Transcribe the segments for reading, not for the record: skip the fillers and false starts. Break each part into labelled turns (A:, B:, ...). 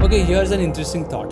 A: Okay, here's an interesting thought.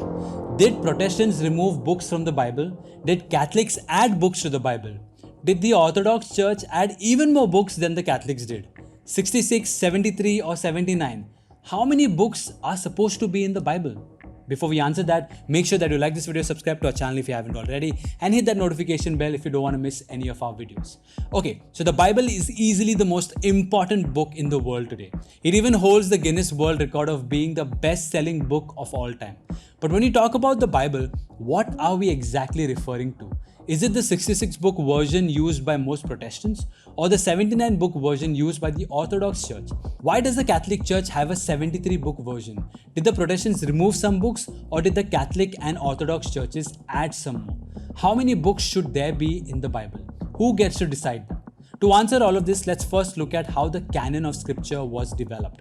A: Did Protestants remove books from the Bible? Did Catholics add books to the Bible? Did the Orthodox Church add even more books than the Catholics did? 66, 73 or 79? How many books are supposed to be in the Bible? Before we answer that, make sure that you like this video, subscribe to our channel if you haven't already, and hit that notification bell if you don't want to miss any of our videos. Okay, so the Bible is easily the most important book in the world today. It even holds the Guinness World Record of being the best-selling book of all time. But when you talk about the Bible, what are we exactly referring to? Is it the 66 book version used by most Protestants or the 79 book version used by the Orthodox Church? Why does the Catholic Church have a 73 book version? Did the Protestants remove some books or did the Catholic and Orthodox churches add some more? How many books should there be in the Bible? Who gets to decide that? To answer all of this, let's first look at how the canon of scripture was developed.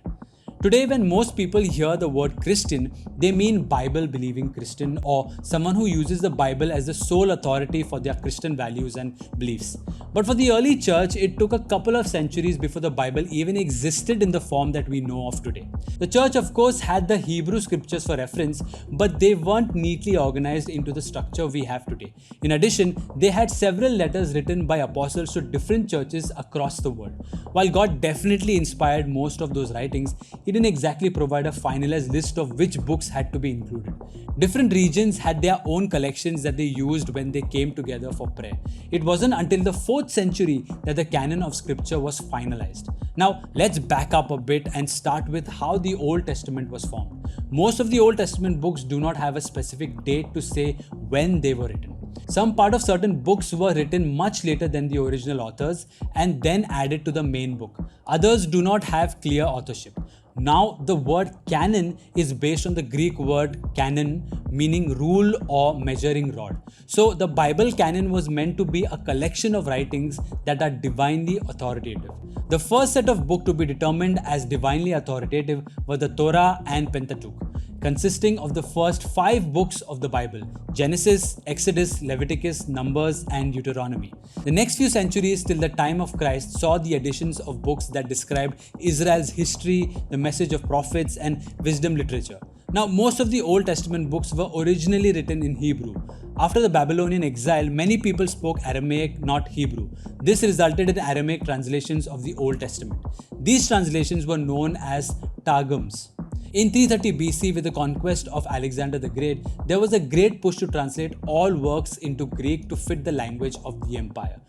A: Today, when most people hear the word Christian, they mean Bible-believing Christian or someone who uses the Bible as the sole authority for their Christian values and beliefs. But for the early church, it took a couple of centuries before the Bible even existed in the form that we know of today. The church, of course, had the Hebrew scriptures for reference, but they weren't neatly organized into the structure we have today. In addition, they had several letters written by apostles to different churches across the world. While God definitely inspired most of those writings, He didn't exactly provide a finalized list of which books had to be included. Different regions had their own collections that they used when they came together for prayer. It wasn't until the 4th century that the canon of scripture was finalized. Now, let's back up a bit and start with how the Old Testament was formed. Most of the Old Testament books do not have a specific date to say when they were written. Some part of certain books were written much later than the original authors and then added to the main book. Others do not have clear authorship. Now, the word canon is based on the Greek word canon, meaning rule or measuring rod. So, the Bible canon was meant to be a collection of writings that are divinely authoritative. The first set of books to be determined as divinely authoritative were the Torah and Pentateuch, consisting of the first 5 books of the Bible: Genesis, Exodus, Leviticus, Numbers, and Deuteronomy. The next few centuries till the time of Christ saw the additions of books that described Israel's history, the message of prophets, and wisdom literature. Now, most of the Old Testament books were originally written in Hebrew. After the Babylonian exile, many people spoke Aramaic, not Hebrew. This resulted in Aramaic translations of the Old Testament. These translations were known as Targums. In 330 BC, with the conquest of Alexander the Great, there was a great push to translate all works into Greek to fit the language of the empire.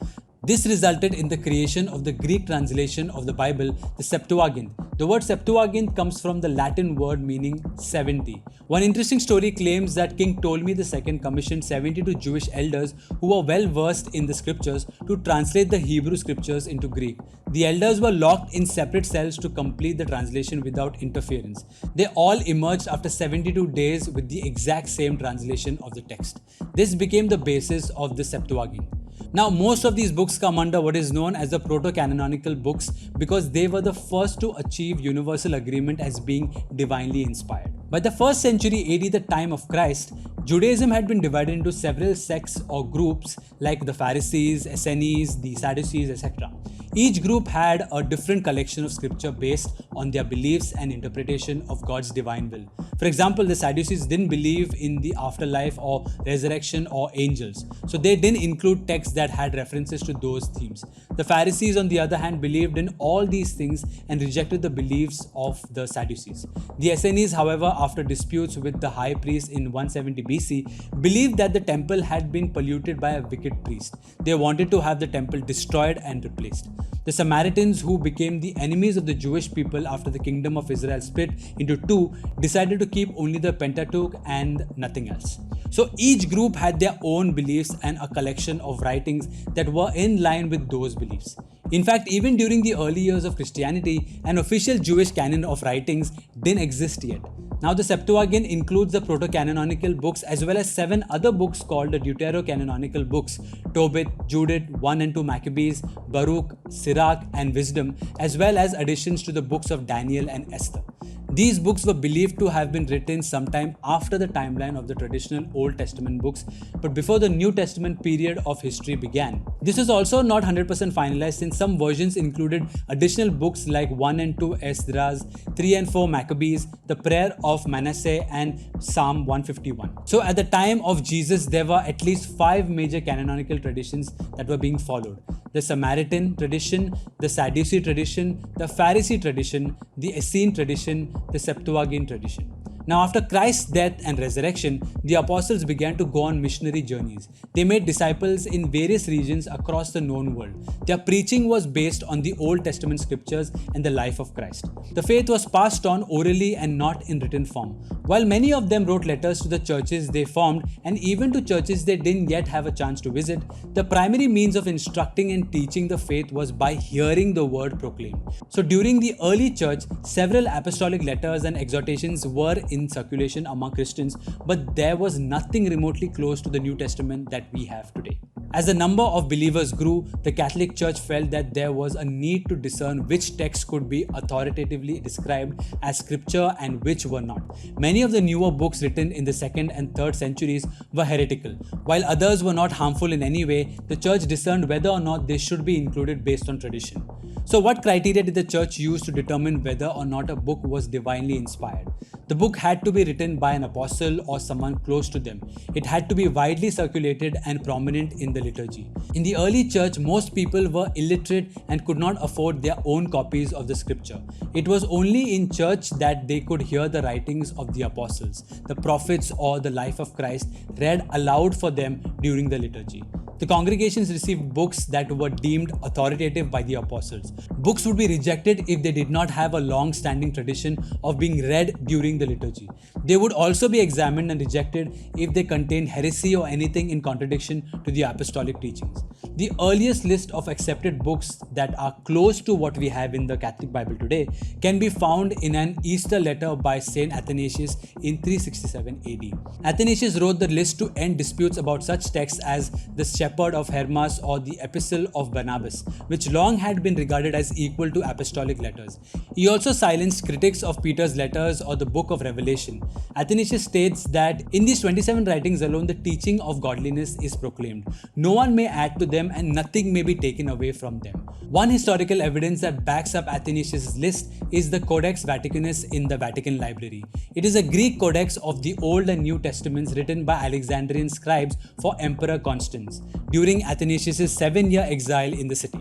A: This resulted in the creation of the Greek translation of the Bible, the Septuagint. The word Septuagint comes from the Latin word meaning 70. One interesting story claims that King Ptolemy II commissioned 72 Jewish elders who were well versed in the scriptures to translate the Hebrew scriptures into Greek. The elders were locked in separate cells to complete the translation without interference. They all emerged after 72 days with the exact same translation of the text. This became the basis of the Septuagint. Now, most of these books come under what is known as the proto-canonical books because they were the first to achieve universal agreement as being divinely inspired. By the 1st century AD, the time of Christ, Judaism had been divided into several sects or groups like the Pharisees, Essenes, the Sadducees, etc. Each group had a different collection of scripture based on their beliefs and interpretation of God's divine will. For example, the Sadducees didn't believe in the afterlife or resurrection or angels, so they didn't include texts that had references to those themes. The Pharisees, on the other hand, believed in all these things and rejected the beliefs of the Sadducees. The Essenes, however, after disputes with the high priest in 170 BC, believed that the temple had been polluted by a wicked priest. They wanted to have the temple destroyed and replaced. The Samaritans, who became the enemies of the Jewish people after the kingdom of Israel split into two, decided to keep only the Pentateuch and nothing else. So each group had their own beliefs and a collection of writings that were in line with those beliefs. In fact, even during the early years of Christianity, an official Jewish canon of writings didn't exist yet. Now, the Septuagint includes the proto-canonical books as well as 7 other books called the deuterocanonical books: Tobit, Judith, 1 and 2 Maccabees, Baruch, Sirach, and Wisdom, as well as additions to the books of Daniel and Esther. These books were believed to have been written sometime after the timeline of the traditional Old Testament books, but before the New Testament period of history began. This was also not 100% finalized, since some versions included additional books like 1 and 2 Esdras, 3 and 4 Maccabees, the Prayer of Manasseh, and Psalm 151. So at the time of Jesus, there were at least 5 major canonical traditions that were being followed: the Samaritan tradition, the Sadducee tradition, the Pharisee tradition, the Essene tradition, the Septuagint tradition. Now, after Christ's death and resurrection, the apostles began to go on missionary journeys. They made disciples in various regions across the known world. Their preaching was based on the Old Testament scriptures and the life of Christ. The faith was passed on orally and not in written form. While many of them wrote letters to the churches they formed and even to churches they didn't yet have a chance to visit, the primary means of instructing and teaching the faith was by hearing the word proclaimed. So during the early church, several apostolic letters and exhortations were in circulation among Christians, but there was nothing remotely close to the New Testament that we have today. As the number of believers grew, the Catholic Church felt that there was a need to discern which texts could be authoritatively described as scripture and which were not. Many of the newer books written in the 2nd and 3rd centuries were heretical, while others were not harmful in any way. The Church discerned whether or not they should be included based on tradition. So what criteria did the Church use to determine whether or not a book was divinely inspired? The book had to be written by an apostle or someone close to them. It had to be widely circulated and prominent in the liturgy. In the early church, most people were illiterate and could not afford their own copies of the scripture. It was only in church that they could hear the writings of the apostles, the prophets, or the life of Christ read aloud for them during the liturgy. The congregations received books that were deemed authoritative by the apostles. Books would be rejected if they did not have a long-standing tradition of being read during the liturgy. They would also be examined and rejected if they contained heresy or anything in contradiction to the apostolic teachings. The earliest list of accepted books that are close to what we have in the Catholic Bible today can be found in an Easter letter by Saint Athanasius in 367 AD. Athanasius wrote the list to end disputes about such texts as the Shepherd of Hermas or the Epistle of Barnabas, which long had been regarded as equal to apostolic letters. He also silenced critics of Peter's letters or the book of Revelation. Athanasius states that in these 27 writings alone, the teaching of godliness is proclaimed. No one may add to them and nothing may be taken away from them. One historical evidence that backs up Athanasius' list is the Codex Vaticanus in the Vatican Library. It is a Greek codex of the Old and New Testaments written by Alexandrian scribes for Emperor Constans during Athanasius' 7-year exile in the city.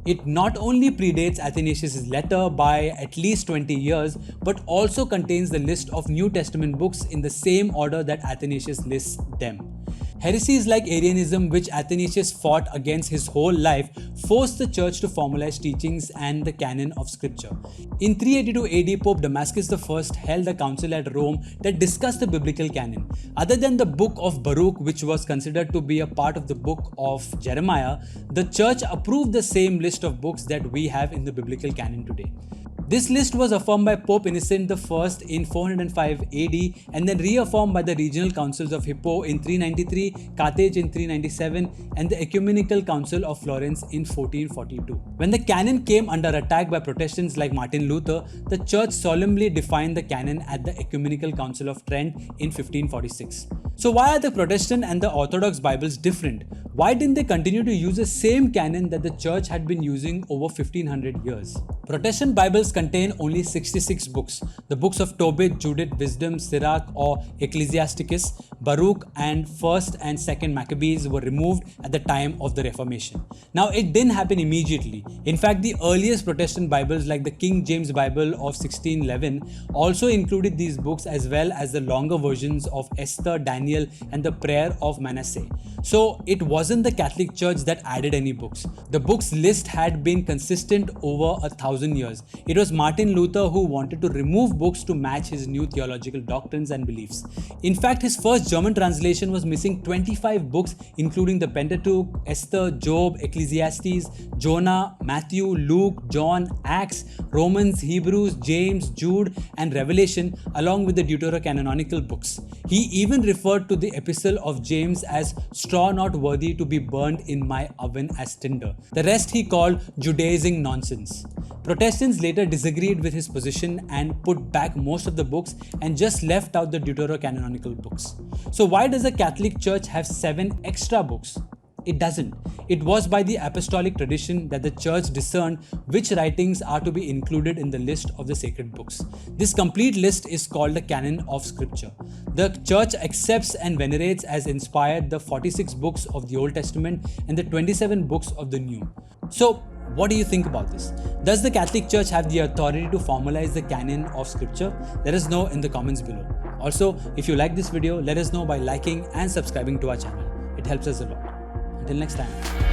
A: It not only predates Athanasius' letter by at least 20 years, but also contains the list of New Testament books in the same order that Athanasius lists them. Heresies like Arianism, which Athanasius fought against his whole life, forced the church to formalize teachings and the canon of scripture. In 382 AD, Pope Damascus I held a council at Rome that discussed the biblical canon. Other than the book of Baruch, which was considered to be a part of the book of Jeremiah, the church approved the same list of books that we have in the biblical canon today. This list was affirmed by Pope Innocent I in 405 AD and then reaffirmed by the regional councils of Hippo in 393, Carthage in 397, and the Ecumenical Council of Florence in 1442. When the canon came under attack by Protestants like Martin Luther, the church solemnly defined the canon at the Ecumenical Council of Trent in 1546. So why are the Protestant and the Orthodox Bibles different? Why didn't they continue to use the same canon that the church had been using over 1500 years? Protestant Bibles contain only 66 books. The books of Tobit, Judith, Wisdom, Sirach or Ecclesiasticus, Baruch and 1st and 2nd Maccabees were removed at the time of the Reformation. Now it didn't happen immediately. In fact, the earliest Protestant Bibles like the King James Bible of 1611 also included these books as well as the longer versions of Esther, Daniel and the Prayer of Manasseh. So it wasn't the Catholic Church that added any books. The books list had been consistent over 1,000 years. It was Martin Luther who wanted to remove books to match his new theological doctrines and beliefs. In fact, his first German translation was missing 25 books including the Pentateuch, Esther, Job, Ecclesiastes, Jonah, Matthew, Luke, John, Acts, Romans, Hebrews, James, Jude and Revelation along with the Deuterocanonical books. He even referred to the epistle of James as straw not worthy to be burned in my oven as tinder. The rest he called Judaizing nonsense. Protestants later disagreed with his position and put back most of the books and just left out the deuterocanonical books. So why does the Catholic Church have 7 extra books? It doesn't. It was by the apostolic tradition that the church discerned which writings are to be included in the list of the sacred books. This complete list is called the canon of scripture. The church accepts and venerates as inspired the 46 books of the Old Testament and the 27 books of the New. So, what do you think about this? Does the Catholic Church have the authority to formalize the canon of scripture? Let us know in the comments below. Also, if you like this video, let us know by liking and subscribing to our channel. It helps us a lot. Until next time.